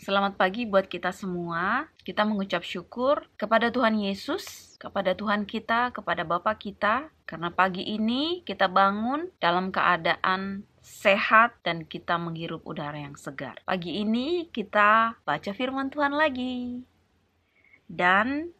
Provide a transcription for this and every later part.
Selamat pagi buat kita semua. Kita mengucap syukur kepada Tuhan Yesus, kepada Tuhan kita, kepada Bapa kita. Karena pagi ini kita bangun dalam keadaan sehat dan kita menghirup udara yang segar. Pagi ini kita baca firman Tuhan lagi. Dan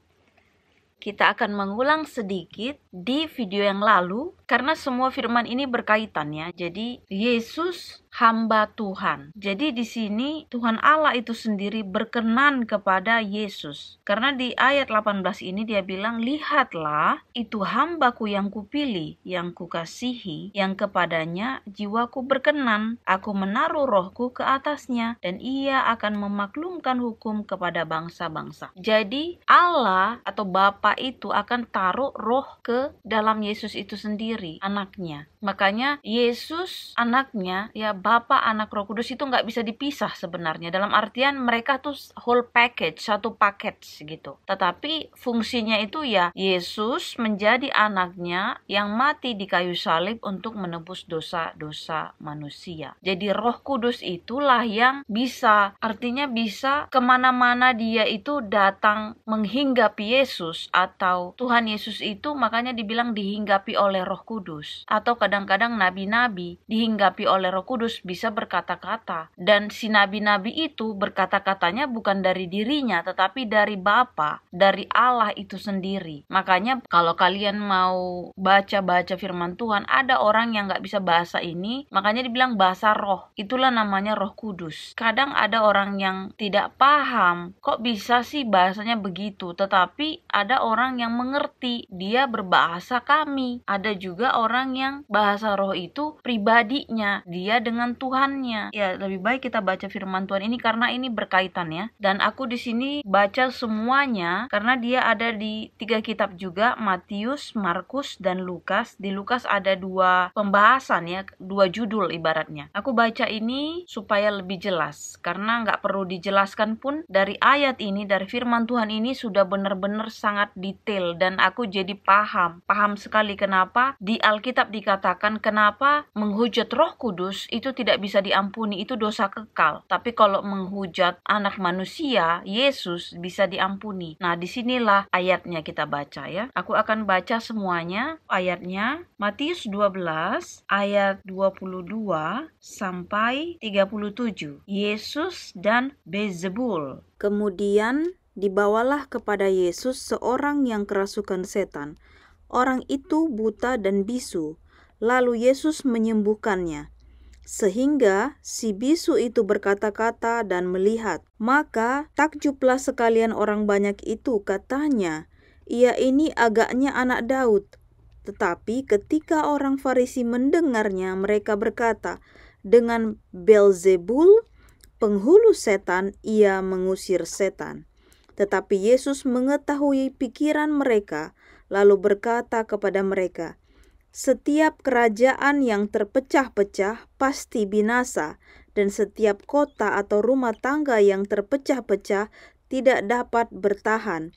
kita akan mengulang sedikit di video yang lalu karena semua firman ini berkaitan ya. Jadi Yesus hamba Tuhan. Jadi di sini Tuhan Allah itu sendiri berkenan kepada Yesus. Karena di ayat 18 ini dia bilang, "Lihatlah, itu hambaku yang kupilih, yang kukasihi, yang kepadanya jiwaku berkenan. Aku menaruh rohku ke atasnya, dan ia akan memaklumkan hukum kepada bangsa-bangsa." Jadi Allah atau Bapa itu akan taruh roh ke dalam Yesus itu sendiri, anaknya. Makanya Yesus anaknya, ya Bapa, Anak, Roh Kudus itu nggak bisa dipisah sebenarnya. Dalam artian mereka tuh whole package, satu paket gitu. Tetapi fungsinya itu ya Yesus menjadi anaknya yang mati di kayu salib untuk menebus dosa-dosa manusia. Jadi Roh Kudus itulah yang bisa, artinya bisa kemana-mana dia itu datang menghinggapi Yesus, atau Tuhan Yesus itu makanya dibilang dihinggapi oleh Roh Kudus. Atau kadang-kadang nabi-nabi dihinggapi oleh Roh Kudus bisa berkata-kata, dan si nabi-nabi itu berkata-katanya bukan dari dirinya tetapi dari Bapa, dari Allah itu sendiri. Makanya kalau kalian mau baca-baca firman Tuhan, ada orang yang nggak bisa bahasa ini, makanya dibilang bahasa roh, itulah namanya Roh Kudus. Kadang ada orang yang tidak paham, kok bisa sih bahasanya begitu, tetapi ada orang yang mengerti, dia berbahasa kami. Ada juga orang yang bahasa roh itu pribadinya, dia dengan Tuhannya. Ya, lebih baik kita baca firman Tuhan ini karena ini berkaitan ya. Dan aku di sini baca semuanya karena dia ada di 3 kitab juga, Matius, Markus, dan Lukas. Di Lukas ada 2 pembahasan ya, 2 judul ibaratnya. Aku baca ini supaya lebih jelas karena nggak perlu dijelaskan pun, dari ayat ini, dari firman Tuhan ini sudah benar-benar sangat detail dan aku jadi paham sekali kenapa di Alkitab dikatakan kenapa menghujat Roh Kudus itu tidak bisa diampuni, itu dosa kekal. Tapi kalau menghujat anak manusia, Yesus, bisa diampuni. Nah, disinilah ayatnya kita baca ya. Aku akan baca semuanya ayatnya. Matius 12 ayat 22 sampai 37. Yesus dan Beelzebul. Kemudian dibawalah kepada Yesus seorang yang kerasukan setan. Orang itu buta dan bisu. Lalu Yesus menyembuhkannya, sehingga si bisu itu berkata-kata dan melihat. Maka takjublah sekalian orang banyak itu, katanya, "Ia ini agaknya anak Daud." Tetapi ketika orang Farisi mendengarnya, mereka berkata, "Dengan Beelzebul, penghulu setan, ia mengusir setan." Tetapi Yesus mengetahui pikiran mereka, lalu berkata kepada mereka, "Setiap kerajaan yang terpecah-pecah pasti binasa, dan setiap kota atau rumah tangga yang terpecah-pecah tidak dapat bertahan.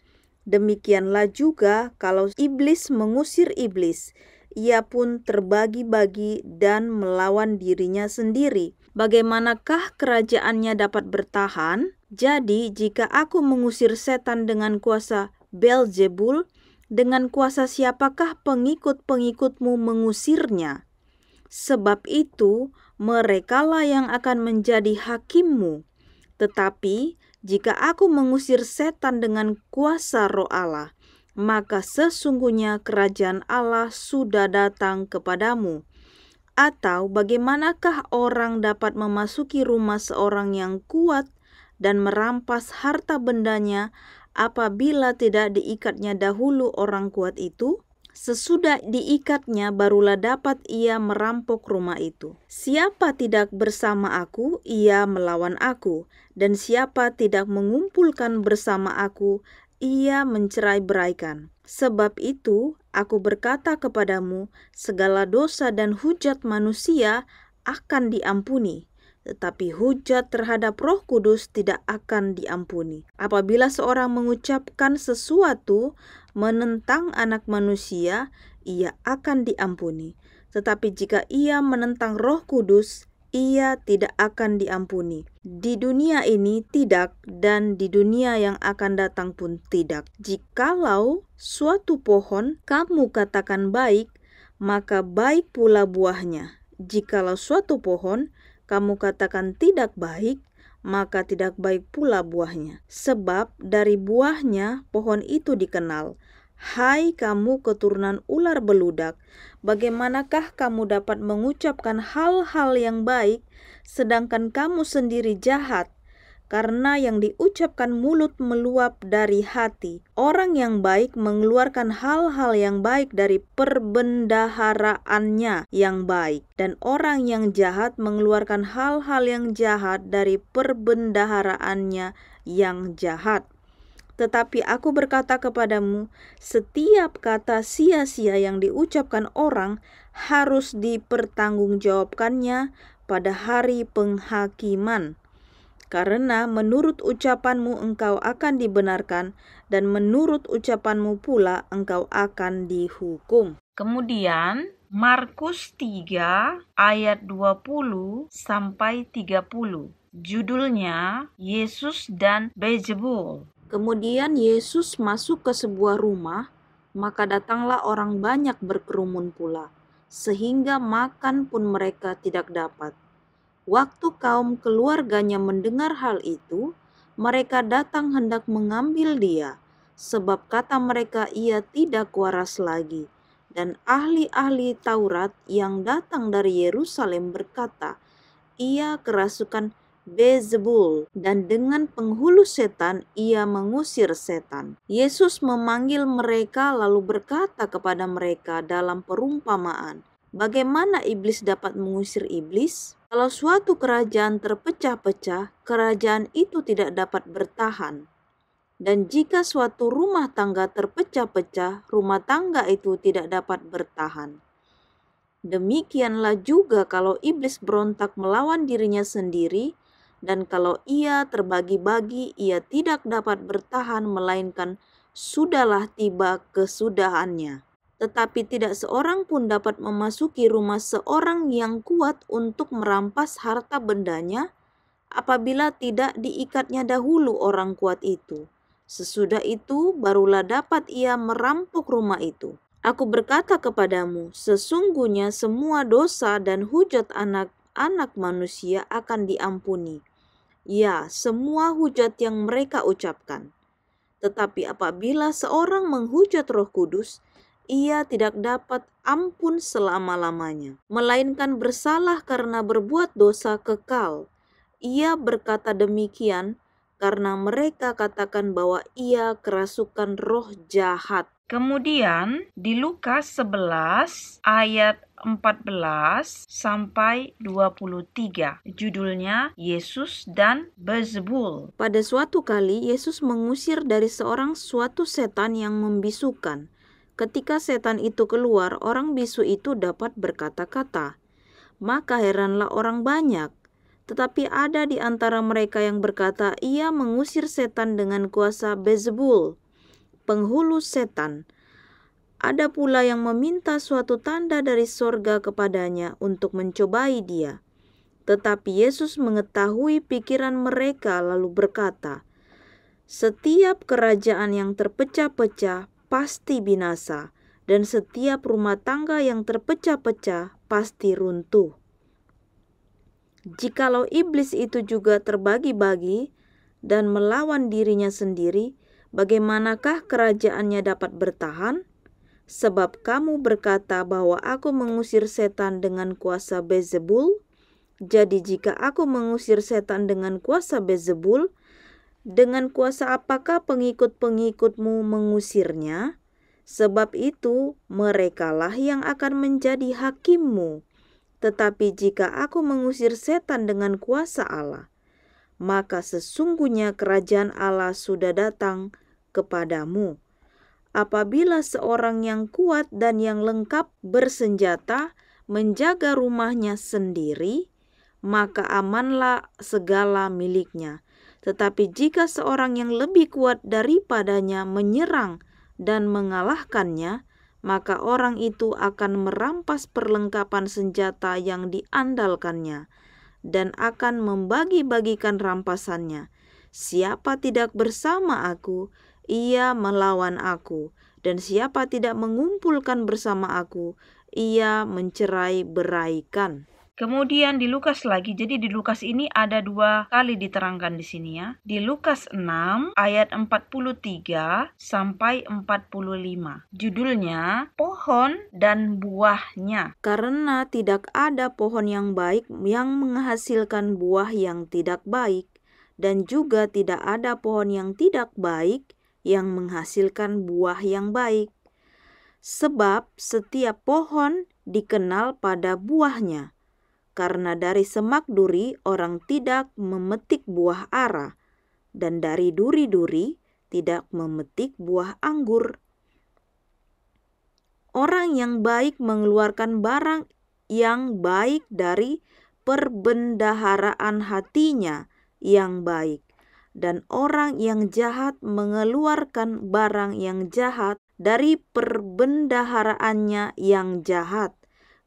Demikianlah juga kalau iblis mengusir iblis, ia pun terbagi-bagi dan melawan dirinya sendiri. Bagaimanakah kerajaannya dapat bertahan? Jadi jika aku mengusir setan dengan kuasa Beelzebul, dengan kuasa siapakah pengikut-pengikutmu mengusirnya? Sebab itu merekalah yang akan menjadi hakimmu. Tetapi jika aku mengusir setan dengan kuasa Roh Allah, maka sesungguhnya kerajaan Allah sudah datang kepadamu. Atau bagaimanakah orang dapat memasuki rumah seorang yang kuat dan merampas harta bendanya apabila tidak diikatnya dahulu orang kuat itu? Sesudah diikatnya barulah dapat ia merampok rumah itu. Siapa tidak bersama aku, ia melawan aku, dan siapa tidak mengumpulkan bersama aku, ia mencerai-beraikan. Sebab itu aku berkata kepadamu, segala dosa dan hujat manusia akan diampuni, tetapi hujat terhadap Roh Kudus tidak akan diampuni. Apabila seorang mengucapkan sesuatu menentang Anak Manusia, ia akan diampuni. Tetapi jika ia menentang Roh Kudus, ia tidak akan diampuni. Di dunia ini tidak, dan di dunia yang akan datang pun tidak. Jikalau suatu pohon kamu katakan baik, maka baik pula buahnya. Jikalau suatu pohon kamu katakan tidak baik, maka tidak baik pula buahnya. Sebab dari buahnya pohon itu dikenal. Hai kamu keturunan ular beludak, bagaimanakah kamu dapat mengucapkan hal-hal yang baik, sedangkan kamu sendiri jahat? Karena yang diucapkan mulut meluap dari hati. Orang yang baik mengeluarkan hal-hal yang baik dari perbendaharaannya yang baik, dan orang yang jahat mengeluarkan hal-hal yang jahat dari perbendaharaannya yang jahat. Tetapi aku berkata kepadamu, setiap kata sia-sia yang diucapkan orang harus dipertanggungjawabkannya pada hari penghakiman. Karena menurut ucapanmu engkau akan dibenarkan, dan menurut ucapanmu pula engkau akan dihukum. Kemudian Markus 3 ayat 20 sampai 30. Judulnya Yesus dan Beelzebul. Kemudian Yesus masuk ke sebuah rumah, maka datanglah orang banyak berkerumun pula, sehingga makan pun mereka tidak dapat. Waktu kaum keluarganya mendengar hal itu, mereka datang hendak mengambil dia, sebab kata mereka ia tidak waras lagi. Dan ahli-ahli Taurat yang datang dari Yerusalem berkata, ia kerasukan Beelzebul, dan dengan penghulu setan ia mengusir setan. Yesus memanggil mereka lalu berkata kepada mereka dalam perumpamaan, bagaimana iblis dapat mengusir iblis? Kalau suatu kerajaan terpecah-pecah, kerajaan itu tidak dapat bertahan. Dan jika suatu rumah tangga terpecah-pecah, rumah tangga itu tidak dapat bertahan. Demikianlah juga kalau iblis berontak melawan dirinya sendiri, dan kalau ia terbagi-bagi, ia tidak dapat bertahan, melainkan sudahlah tiba kesudahannya. Tetapi tidak seorang pun dapat memasuki rumah seorang yang kuat untuk merampas harta bendanya, apabila tidak diikatnya dahulu orang kuat itu. Sesudah itu barulah dapat ia merampok rumah itu. Aku berkata kepadamu, sesungguhnya semua dosa dan hujat anak-anak manusia akan diampuni. Ya, semua hujat yang mereka ucapkan. Tetapi apabila seorang menghujat Roh Kudus, ia tidak dapat ampun selama-lamanya, melainkan bersalah karena berbuat dosa kekal. Ia berkata demikian karena mereka katakan bahwa ia kerasukan roh jahat. Kemudian di Lukas 11 ayat 14 sampai 23. Judulnya Yesus dan Beelzebul. Pada suatu kali Yesus mengusir dari seorang suatu setan yang membisukan. Ketika setan itu keluar, orang bisu itu dapat berkata-kata. Maka heranlah orang banyak. Tetapi ada di antara mereka yang berkata, ia mengusir setan dengan kuasa Beelzebul, penghulu setan. Ada pula yang meminta suatu tanda dari sorga kepadanya untuk mencobai dia. Tetapi Yesus mengetahui pikiran mereka lalu berkata, setiap kerajaan yang terpecah-pecah pasti binasa, dan setiap rumah tangga yang terpecah-pecah pasti runtuh. Jikalau iblis itu juga terbagi-bagi dan melawan dirinya sendiri, bagaimanakah kerajaannya dapat bertahan? Sebab kamu berkata bahwa aku mengusir setan dengan kuasa Beelzebul. Jadi jika aku mengusir setan dengan kuasa Beelzebul, dengan kuasa apakah pengikut-pengikutmu mengusirnya? Sebab itu merekalah yang akan menjadi hakimmu. Tetapi jika aku mengusir setan dengan kuasa Allah, maka sesungguhnya kerajaan Allah sudah datang kepadamu. Apabila seorang yang kuat dan yang lengkap bersenjata menjaga rumahnya sendiri, maka amanlah segala miliknya. Tetapi jika seorang yang lebih kuat daripadanya menyerang dan mengalahkannya, maka orang itu akan merampas perlengkapan senjata yang diandalkannya, dan akan membagi-bagikan rampasannya. Siapa tidak bersama aku, ia melawan aku, dan siapa tidak mengumpulkan bersama aku, ia mencerai-beraikan. Kemudian di Lukas lagi, jadi di Lukas ini ada 2 kali diterangkan di sini ya. Di Lukas 6 ayat 43 sampai 45. Judulnya pohon dan buahnya. Karena tidak ada pohon yang baik yang menghasilkan buah yang tidak baik, dan juga tidak ada pohon yang tidak baik yang menghasilkan buah yang baik. Sebab setiap pohon dikenal pada buahnya. Karena dari semak duri orang tidak memetik buah ara, dan dari duri-duri tidak memetik buah anggur. Orang yang baik mengeluarkan barang yang baik dari perbendaharaan hatinya yang baik, dan orang yang jahat mengeluarkan barang yang jahat dari perbendaharaannya yang jahat,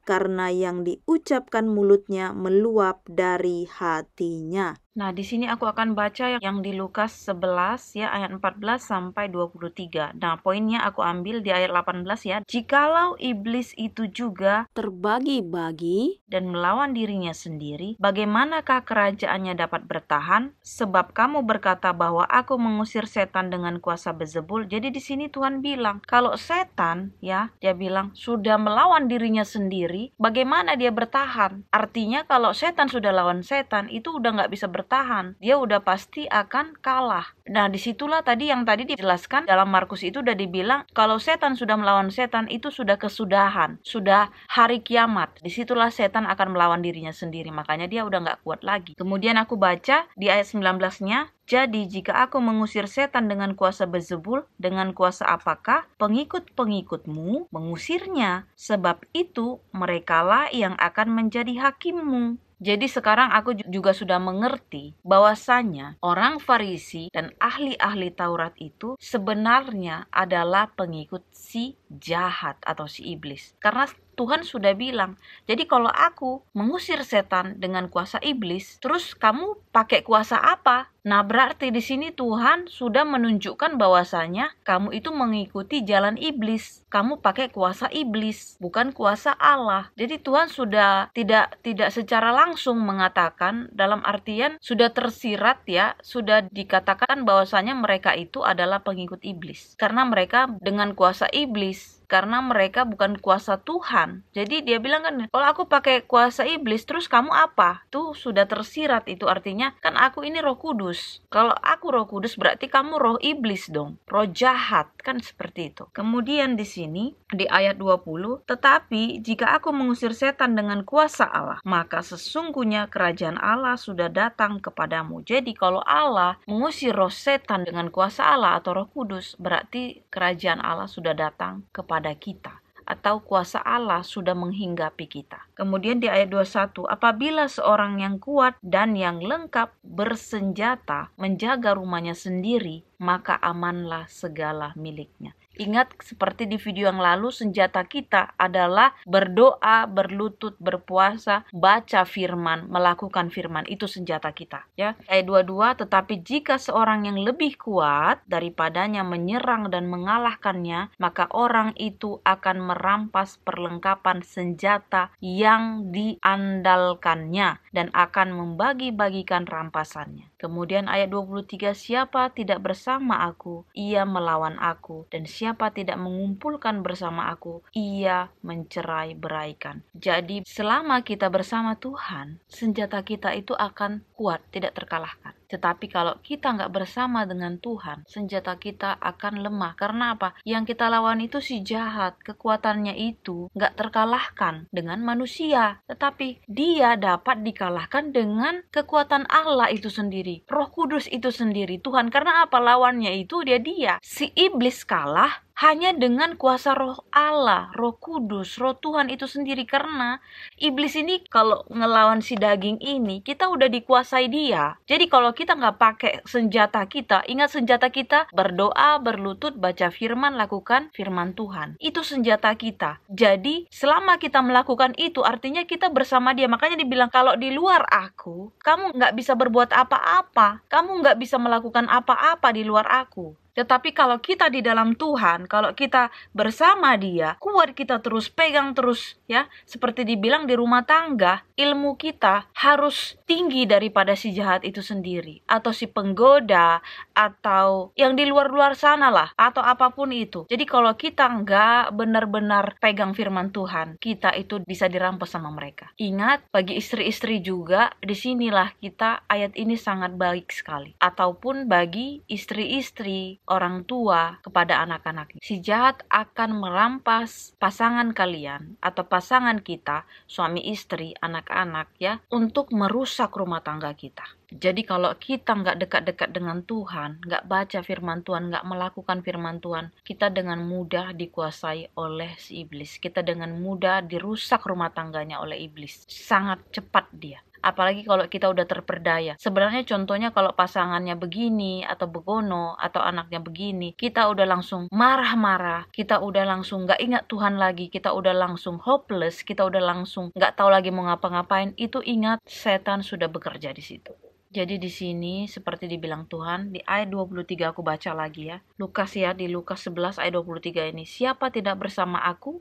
karena yang diucapkan mulutnya meluap dari hatinya. Nah, di sini aku akan baca yang di Lukas 11 ya, ayat 14 sampai 23. Nah, poinnya aku ambil di ayat 18 ya. Jikalau iblis itu juga terbagi-bagi dan melawan dirinya sendiri, bagaimanakah kerajaannya dapat bertahan? Sebab kamu berkata bahwa aku mengusir setan dengan kuasa Beelzebul. Jadi di sini Tuhan bilang, kalau setan ya, dia bilang sudah melawan dirinya sendiri, bagaimana dia bertahan? Artinya kalau setan sudah lawan setan, itu udah nggak bisa bertahan. Dia udah pasti akan kalah. Nah, disitulah tadi yang tadi dijelaskan dalam Markus itu udah dibilang, kalau setan sudah melawan setan, itu sudah kesudahan, sudah hari kiamat. Disitulah setan akan melawan dirinya sendiri, makanya dia udah nggak kuat lagi. Kemudian aku baca di ayat 19-nya, jadi jika aku mengusir setan dengan kuasa Beelzebul, dengan kuasa apakah pengikut-pengikutmu mengusirnya? Sebab itu merekalah yang akan menjadi hakimmu. Jadi sekarang aku juga sudah mengerti bahwasanya orang Farisi dan ahli-ahli Taurat itu sebenarnya adalah pengikut si jahat atau si iblis. Karena Tuhan sudah bilang, jadi kalau aku mengusir setan dengan kuasa iblis, terus kamu pakai kuasa apa? Nah, berarti di sini Tuhan sudah menunjukkan bahwasanya kamu itu mengikuti jalan iblis. Kamu pakai kuasa iblis, bukan kuasa Allah. Jadi Tuhan sudah tidak secara langsung mengatakan, dalam artian sudah tersirat ya, sudah dikatakan bahwasanya mereka itu adalah pengikut iblis. Karena mereka dengan kuasa iblis. Karena mereka bukan kuasa Tuhan. Jadi dia bilang kan, kalau aku pakai kuasa iblis, terus kamu apa? Itu sudah tersirat, itu artinya kan aku ini Roh Kudus. Kalau aku Roh Kudus berarti kamu roh iblis dong. Roh jahat, kan seperti itu. Kemudian di sini di ayat 20, tetapi jika aku mengusir setan dengan kuasa Allah, maka sesungguhnya kerajaan Allah sudah datang kepadamu. Jadi kalau Allah mengusir roh setan dengan kuasa Allah atau Roh Kudus, berarti kerajaan Allah sudah datang kepada kita, atau kuasa Allah sudah menghinggapi kita. Kemudian di ayat 21, apabila seorang yang kuat dan yang lengkap bersenjata menjaga rumahnya sendiri, maka amanlah segala miliknya. Ingat seperti di video yang lalu, senjata kita adalah berdoa, berlutut, berpuasa, baca firman, melakukan firman. Itu senjata kita. Ya. Ayat 22, tetapi jika seorang yang lebih kuat daripadanya menyerang dan mengalahkannya, maka orang itu akan merampas perlengkapan senjata yang diandalkannya dan akan membagi-bagikan rampasannya. Kemudian ayat 23, siapa tidak bersama aku, ia melawan aku, dan siapa tidak mengumpulkan bersama aku, ia mencerai-beraikan. Jadi selama kita bersama Tuhan, senjata kita itu akan kuat, tidak terkalahkan. Tetapi kalau kita nggak bersama dengan Tuhan, senjata kita akan lemah. Karena apa? Yang kita lawan itu si jahat. Kekuatannya itu nggak terkalahkan dengan manusia. Tetapi dia dapat dikalahkan dengan kekuatan Allah itu sendiri. Roh Kudus itu sendiri. Tuhan, karena apa? Lawannya itu dia. Si iblis kalah hanya dengan kuasa roh Allah, roh kudus, roh Tuhan itu sendiri. Karena iblis ini kalau ngelawan si daging ini, kita udah dikuasai dia. Jadi kalau kita nggak pakai senjata kita, ingat senjata kita berdoa, berlutut, baca firman, lakukan firman Tuhan. Itu senjata kita. Jadi selama kita melakukan itu, artinya kita bersama dia. Makanya dibilang kalau di luar aku, kamu nggak bisa berbuat apa-apa. Kamu nggak bisa melakukan apa-apa di luar aku. Tetapi kalau kita di dalam Tuhan, kalau kita bersama dia, kuat, kita terus pegang terus ya. Seperti dibilang di rumah tangga, ilmu kita harus tinggi daripada si jahat itu sendiri. Atau si penggoda, atau yang di luar-luar sana lah. Atau apapun itu. Jadi kalau kita nggak benar-benar pegang firman Tuhan, kita itu bisa dirampas sama mereka. Ingat, bagi istri-istri juga, disinilah kita ayat ini sangat baik sekali. Ataupun bagi istri-istri, orang tua kepada anak-anaknya. Si jahat akan merampas pasangan kalian atau pasangan kita, suami istri, anak-anak ya, untuk merusak rumah tangga kita. Jadi kalau kita nggak dekat-dekat dengan Tuhan, nggak baca firman Tuhan, nggak melakukan firman Tuhan, kita dengan mudah dikuasai oleh si iblis. Kita dengan mudah dirusak rumah tangganya oleh iblis. Sangat cepat dia. Apalagi kalau kita udah terperdaya. Sebenarnya contohnya kalau pasangannya begini atau begono atau anaknya begini, kita udah langsung marah-marah, kita udah langsung gak ingat Tuhan lagi, kita udah langsung hopeless, kita udah langsung gak tahu lagi mau ngapa-ngapain. Itu ingat, setan sudah bekerja di situ. Jadi di sini seperti dibilang Tuhan, di ayat 23 aku baca lagi ya. Lukas ya, di Lukas 11 ayat 23 ini. Siapa tidak bersama aku,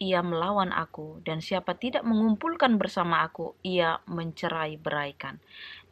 ia melawan aku, dan siapa tidak mengumpulkan bersama aku, ia mencerai-beraikan.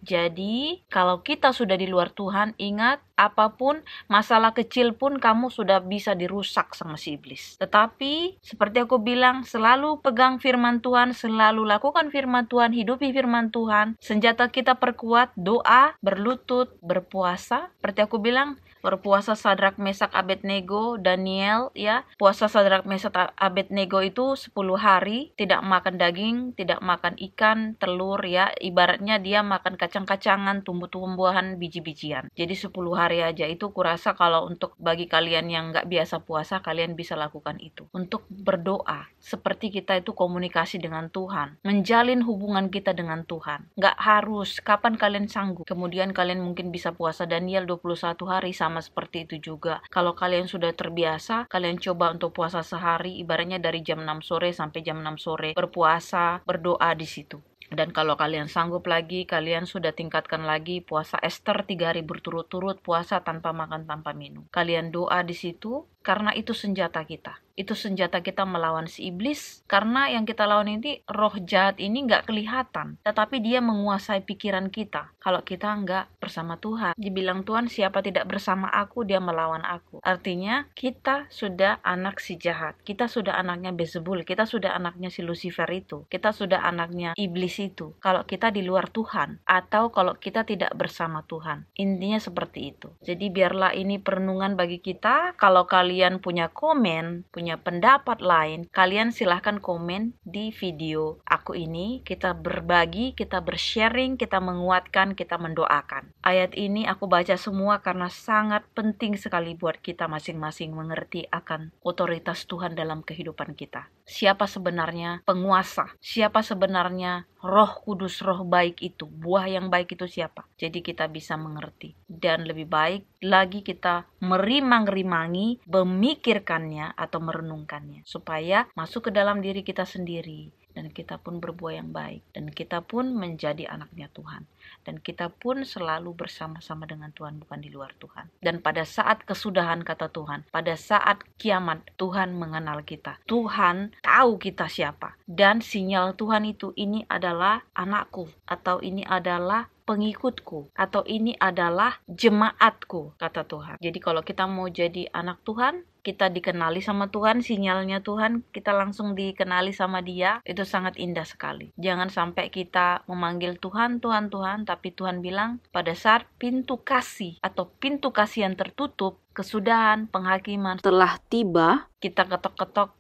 Jadi, kalau kita sudah di luar Tuhan, ingat, apapun, masalah kecil pun kamu sudah bisa dirusak sama si iblis. Tetapi, seperti aku bilang, selalu pegang firman Tuhan, selalu lakukan firman Tuhan, hidupi firman Tuhan. Senjata kita perkuat, doa, berlutut, berpuasa. Seperti aku bilang, berpuasa Sadrak, Mesak, Abednego, Daniel ya. Puasa Sadrak, Mesak, Abednego itu 10 hari, tidak makan daging, tidak makan ikan, telur ya. Ibaratnya dia makan kacang-kacangan, tumbuh-tumbuhan, biji-bijian. Jadi 10 hari aja. Itu kurasa kalau untuk bagi kalian yang nggak biasa puasa, kalian bisa lakukan itu. Untuk berdoa, seperti kita itu komunikasi dengan Tuhan, menjalin hubungan kita dengan Tuhan. Nggak harus, kapan kalian sanggup. Kemudian kalian mungkin bisa puasa Daniel 21 hari, sama seperti itu juga. Kalau kalian sudah terbiasa, kalian coba untuk puasa sehari, ibaratnya dari jam 6 sore sampai jam 6 sore, berpuasa, berdoa di situ. Dan kalau kalian sanggup lagi, kalian sudah tingkatkan lagi puasa Ester 3 hari berturut-turut, puasa tanpa makan, tanpa minum. Kalian doa di situ, karena itu senjata kita. Itu senjata kita melawan si iblis. Karena yang kita lawan ini, roh jahat ini nggak kelihatan. Tetapi dia menguasai pikiran kita. Kalau kita nggak bersama Tuhan. Dibilang Tuhan, siapa tidak bersama aku, dia melawan aku. Artinya, kita sudah anak si jahat. Kita sudah anaknya Beelzebul. Kita sudah anaknya si Lucifer itu. Kita sudah anaknya iblis itu. Kalau kita di luar Tuhan. Atau kalau kita tidak bersama Tuhan. Intinya seperti itu. Jadi biarlah ini perenungan bagi kita. Kalau kalian punya komen, punya pendapat lain, kalian silahkan komen di video aku ini. Kita berbagi, kita bersharing, kita menguatkan, kita mendoakan. Ayat ini aku baca semua karena sangat penting sekali buat kita masing-masing mengerti akan otoritas Tuhan dalam kehidupan kita. Siapa sebenarnya penguasa? Siapa sebenarnya Roh Kudus, roh baik itu? Buah yang baik itu siapa? Jadi kita bisa mengerti. Dan lebih baik lagi kita merimang-rimangi, memikirkannya atau merenungkannya. Supaya masuk ke dalam diri kita sendiri. Dan kita pun berbuah yang baik. Dan kita pun menjadi anaknya Tuhan. Dan kita pun selalu bersama-sama dengan Tuhan, bukan di luar Tuhan. Dan pada saat kesudahan kata Tuhan, pada saat kiamat, Tuhan mengenal kita. Tuhan tahu kita siapa. Dan sinyal Tuhan itu, ini adalah anakku. Atau ini adalah pengikutku, atau ini adalah jemaatku, kata Tuhan. Jadi kalau kita mau jadi anak Tuhan, kita dikenali sama Tuhan, sinyalnya Tuhan, kita langsung dikenali sama Dia, itu sangat indah sekali. Jangan sampai kita memanggil Tuhan, Tuhan, Tuhan, tapi Tuhan bilang pada saat pintu kasih atau pintu kasih yang tertutup, kesudahan, penghakiman Telah tiba, kita ketok-ketok,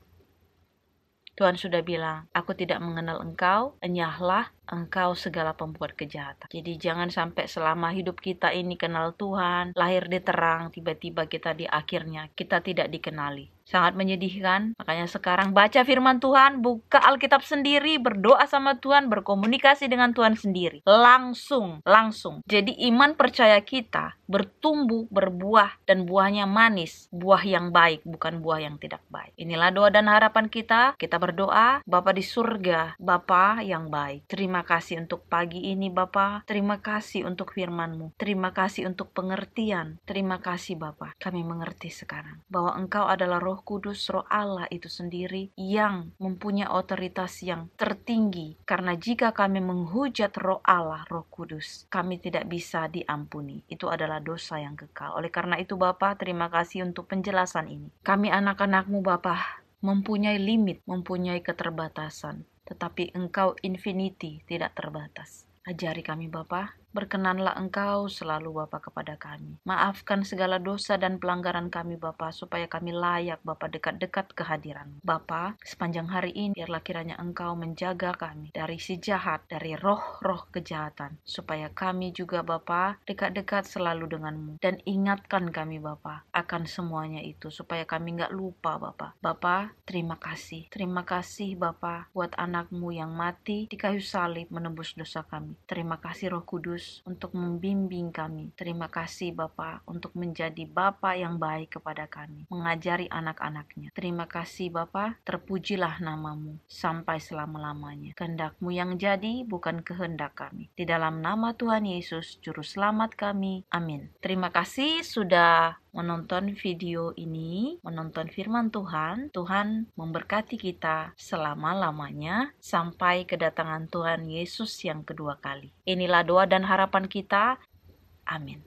Tuhan sudah bilang, aku tidak mengenal engkau, enyahlah, Engkau segala pembuat kejahatan. Jadi jangan sampai selama hidup kita ini kenal Tuhan, lahir di terang, tiba-tiba kita di akhirnya kita tidak dikenali. Sangat menyedihkan. Makanya sekarang baca firman Tuhan, buka Alkitab sendiri, berdoa sama Tuhan, berkomunikasi dengan Tuhan sendiri. Langsung. Jadi iman percaya kita bertumbuh, berbuah, dan buahnya manis. Buah yang baik, bukan buah yang tidak baik. Inilah doa dan harapan kita. Kita berdoa, Bapa di surga, Bapa yang baik. Terima kasih untuk pagi ini, Bapa. Terima kasih untuk firman-Mu. Terima kasih untuk pengertian. Terima kasih, Bapa. Kami mengerti sekarang bahwa Engkau adalah Roh Kudus, Roh Allah itu sendiri yang mempunyai otoritas yang tertinggi. Karena jika kami menghujat Roh Allah, Roh Kudus, kami tidak bisa diampuni. Itu adalah dosa yang kekal. Oleh karena itu Bapa, terima kasih untuk penjelasan ini. Kami anak-anak-Mu Bapa, mempunyai limit, mempunyai keterbatasan. Tetapi Engkau infinity, tidak terbatas. Ajari kami Bapa, berkenanlah Engkau selalu Bapa kepada kami. Maafkan segala dosa dan pelanggaran kami Bapa, supaya kami layak Bapa dekat-dekat kehadiran Bapa. Sepanjang hari ini biarlah kiranya Engkau menjaga kami dari si jahat, dari roh-roh kejahatan, supaya kami juga Bapa dekat-dekat selalu denganmu. Dan ingatkan kami Bapa akan semuanya itu, supaya kami nggak lupa Bapa. Bapa, terima kasih Bapa buat anak-Mu yang mati di kayu salib menebus dosa kami. Terima kasih Roh Kudus untuk membimbing kami. Terima kasih Bapa untuk menjadi Bapa yang baik kepada kami, mengajari anak-anaknya. Terima kasih Bapa, terpujilah nama-Mu sampai selama-lamanya. Kehendak-Mu yang jadi, bukan kehendak kami. Di dalam nama Tuhan Yesus, Juru Selamat kami. Amin. Terima kasih sudah menonton video ini, menonton firman Tuhan. Tuhan memberkati kita selama-lamanya sampai kedatangan Tuhan Yesus yang kedua kali. Inilah doa dan harapan kita. Amin.